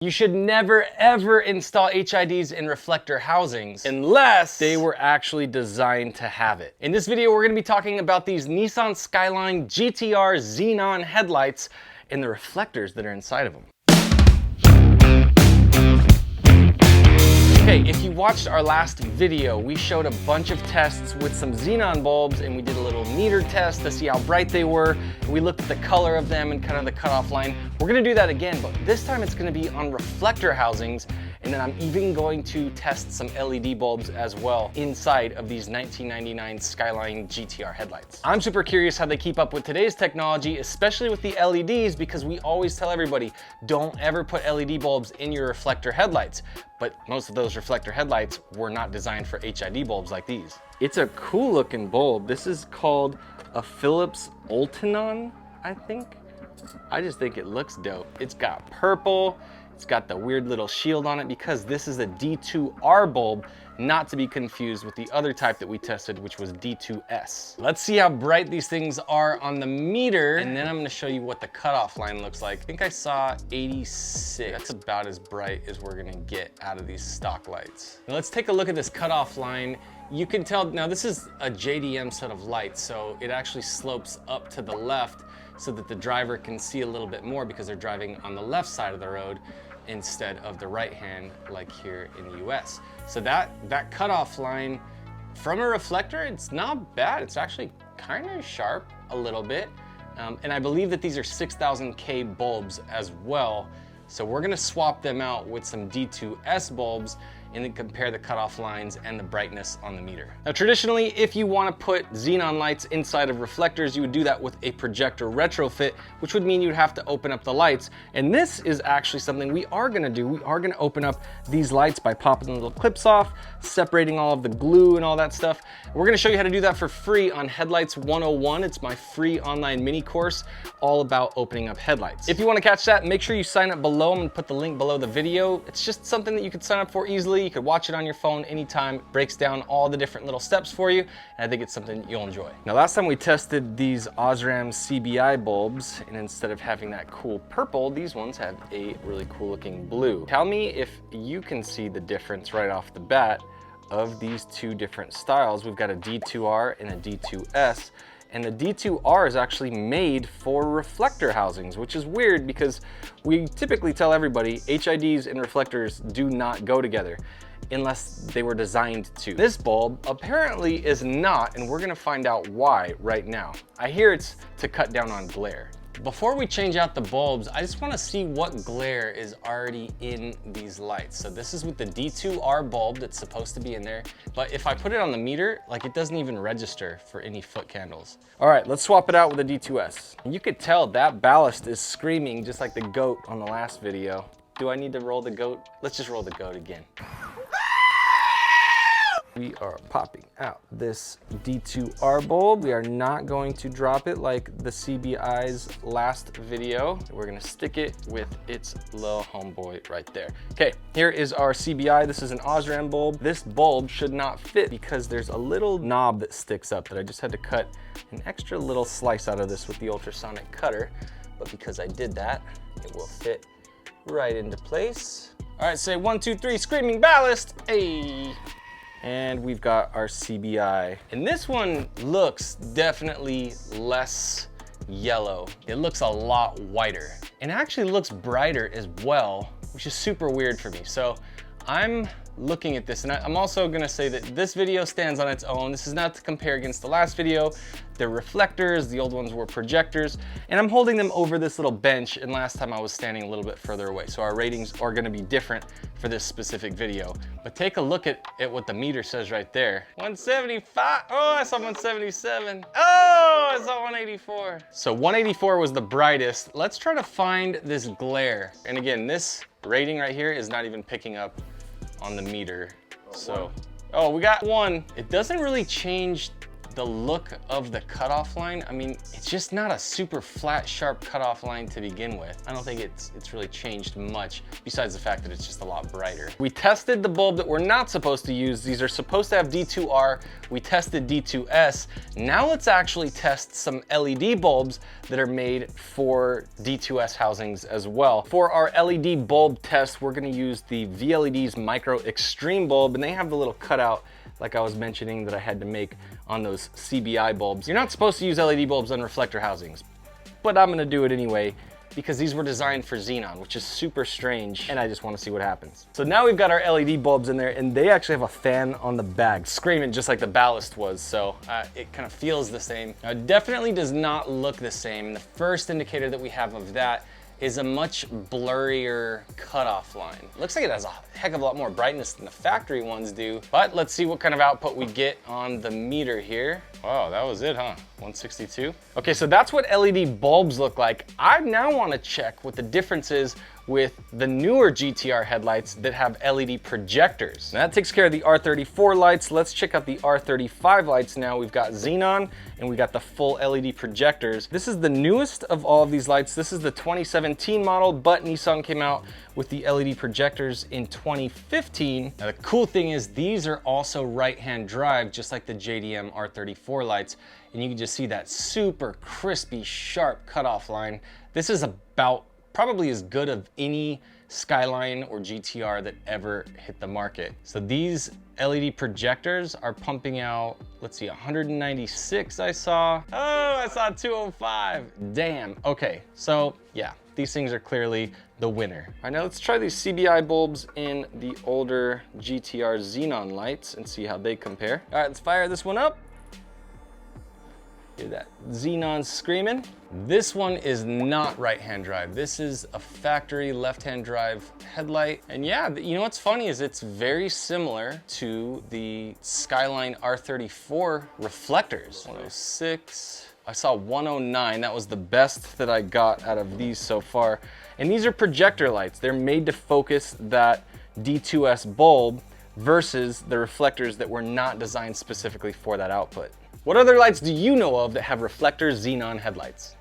You should never ever install HIDs in reflector housings unless they were actually designed to have it. In this video, we're gonna be talking about these Nissan Skyline GTR Xenon headlights and the reflectors that are inside of them. Okay, if you watched our last video, we showed a bunch of tests with some Xenon bulbs and we did a little meter test to see how bright they were. And we looked at the color of them and kind of the cutoff line. We're gonna do that again, but this time it's gonna be on reflector housings. And then I'm even going to test some LED bulbs as well inside of these 1999 Skyline GTR headlights. I'm super curious how they keep up with today's technology, especially with the LEDs, because we always tell everybody, don't ever put LED bulbs in your reflector headlights. But most of those reflector headlights were not designed for HID bulbs like these. It's a cool looking bulb. This is called a Philips Ultinon, I think. I just think it looks dope. It's got purple. It's got the weird little shield on it because this is a D2R bulb, not to be confused with the other type that we tested, which was D2S. Let's see how bright these things are on the meter, and then I'm gonna show you what the cutoff line looks like. I think I saw 86. That's about as bright as we're gonna get out of these stock lights. Now let's take a look at this cutoff line. You can tell, now this is a JDM set of lights, so it actually slopes up to the left so that the driver can see a little bit more because they're driving on the left side of the road instead of the right hand like here in the US. So that cutoff line from a reflector, it's not bad. It's actually kind of sharp a little bit. And I believe that these are 6000K bulbs as well. So we're gonna swap them out with some D2S bulbs and then compare the cutoff lines and the brightness on the meter. Now, traditionally, if you wanna put Xenon lights inside of reflectors, you would do that with a projector retrofit, which would mean you'd have to open up the lights. And this is actually something we are gonna do. We are gonna open up these lights by popping the little clips off, separating all of the glue and all that stuff. We're gonna show you how to do that for free on Headlights 101. It's my free online mini course all about opening up headlights. If you wanna catch that, make sure you sign up below. I'm gonna put the link below the video. It's just something that you could sign up for easily. You could watch it on your phone anytime. It breaks down all the different little steps for you, and I think it's something you'll enjoy. Now, last time we tested these Osram CBI bulbs, and instead of having that cool purple, these ones have a really cool looking blue. Tell me if you can see the difference right off the bat of these two different styles. We've got a D2R and a D2S. And the D2R is actually made for reflector housings, which is weird because we typically tell everybody HIDs and reflectors do not go together unless they were designed to. This bulb apparently is not, and we're gonna find out why right now. I hear it's to cut down on glare. Before we change out the bulbs, I just wanna see what glare is already in these lights. So this is with the D2R bulb that's supposed to be in there, but if I put it on the meter, like it doesn't even register for any foot candles. All right, let's swap it out with the D2S. And you could tell that ballast is screaming just like the goat on the last video. Do I need to roll the goat? Let's just roll the goat again. We are popping out this D2R bulb. We are not going to drop it like the CBI's last video. We're gonna stick it with its little homeboy right there. Okay, here is our CBI. This is an Osram bulb. This bulb should not fit because there's a little knob that sticks up that I just had to cut an extra little slice out of this with the ultrasonic cutter. But because I did that, it will fit right into place. All right, say 1, 2, 3, screaming ballast, hey. And we've got our CBI. And this one looks definitely less yellow. It looks a lot whiter and actually looks brighter as well, which is super weird for me. So I'm looking at this, and I'm also gonna say that this video stands on its own. This is not to compare against the last video. They're reflectors, the old ones were projectors, and I'm holding them over this little bench, and last time I was standing a little bit further away. So our ratings are gonna be different for this specific video. But take a look at what the meter says right there. 175, oh, I saw 177. Oh, I saw 184. So 184 was the brightest. Let's try to find this glare. And again, this rating right here is not even picking up on the meter. So, oh, we got 1. It doesn't really change the look of the cutoff line, I mean, it's just not a super flat, sharp cutoff line to begin with. I don't think it's really changed much besides the fact that it's just a lot brighter. We tested the bulb that we're not supposed to use. These are supposed to have D2R. We tested D2S. Now let's actually test some LED bulbs that are made for D2S housings as well. For our LED bulb test, we're gonna use the VLED's Micro Extreme bulb, and they have the little cutout like I was mentioning that I had to make on those CBI bulbs. You're not supposed to use LED bulbs on reflector housings, but I'm gonna do it anyway because these were designed for Xenon, which is super strange, and I just wanna see what happens. So now we've got our LED bulbs in there, and they actually have a fan on the bag, screaming just like the ballast was, so it kind of feels the same. Now, it definitely does not look the same, and the first indicator that we have of that is a much blurrier cutoff line. Looks like it has a heck of a lot more brightness than the factory ones do, but let's see what kind of output we get on the meter here. Wow, that was it, huh? 162. Okay, so that's what LED bulbs look like. I now want to check what the difference is with the newer GTR headlights that have LED projectors. Now that takes care of the R34 lights. Let's check out the R35 lights now. We've got Xenon and we got the full LED projectors. This is the newest of all of these lights. This is the 2017 model, but Nissan came out with the LED projectors in 2015. Now the cool thing is these are also right-hand drive, just like the JDM R34 lights. And you can just see that super crispy, sharp cutoff line. This is about probably as good of any Skyline or GTR that ever hit the market. So these LED projectors are pumping out, let's see, 196 I saw. Oh, I saw 205. Damn. Okay, so yeah, these things are clearly the winner. All right, now let's try these CBI bulbs in the older GTR Xenon lights and see how they compare. All right, let's fire this one up. Hear that Xenon screaming. This one is not right-hand drive. This is a factory left-hand drive headlight. And yeah, you know what's funny is it's very similar to the Skyline R34 reflectors. 106. I saw 109. That was the best that I got out of these so far. And these are projector lights. They're made to focus that D2S bulb versus the reflectors that were not designed specifically for that output. What other lights do you know of that have reflector Xenon headlights?